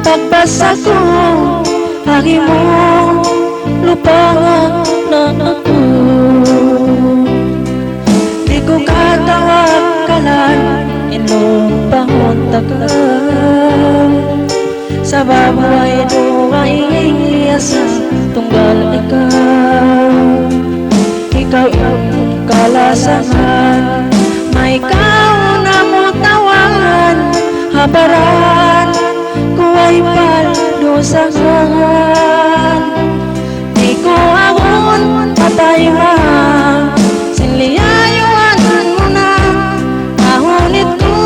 pagbasa ko, hagi mo lupahan na ako. Di ko katawag kalan inong pangon tagal. Sa babuhay do ay asa tunggal ikaw. Ikaw ang kalasangan, may ikaw na mo tawan. Habaran ko ay paldosahan. Di ko awon patay ma, sinliyayuan mo na. Ahunit ko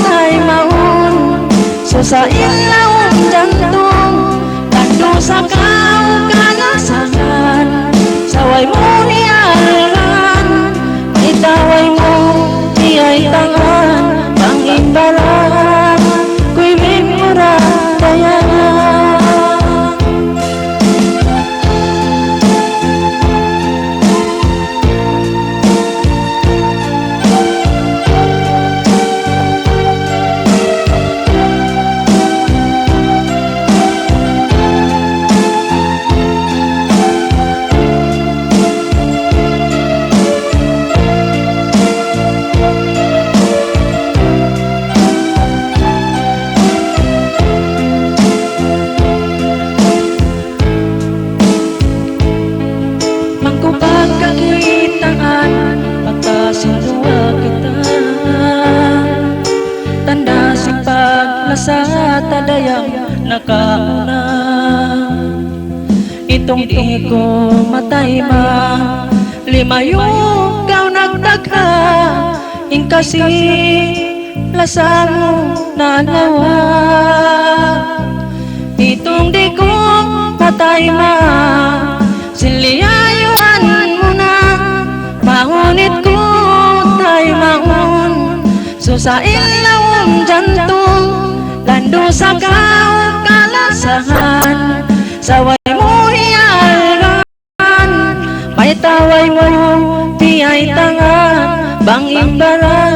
tay maun, so sa ilawang jantong tando sa kao kalasangan. Saway mo niyalan, itaway mo iyay tangan. Pangimbaran ko'y memora dayangan. Mangkupag kakitaan, pagkasinduwa kita. Tanda si paglasa tadayang nakauna. Itong di ko matay ma, limayo kaw nagtagha. Ingkasi lasa mo nanawa. Itong di ko matay ma, sinliyayuan mo na. Mahunit ko tay maun, so sa ilawang jantong lando sa kao kalasahan. Saway mo hiyaran, may taway mo tiyay tangan. Bangimbaran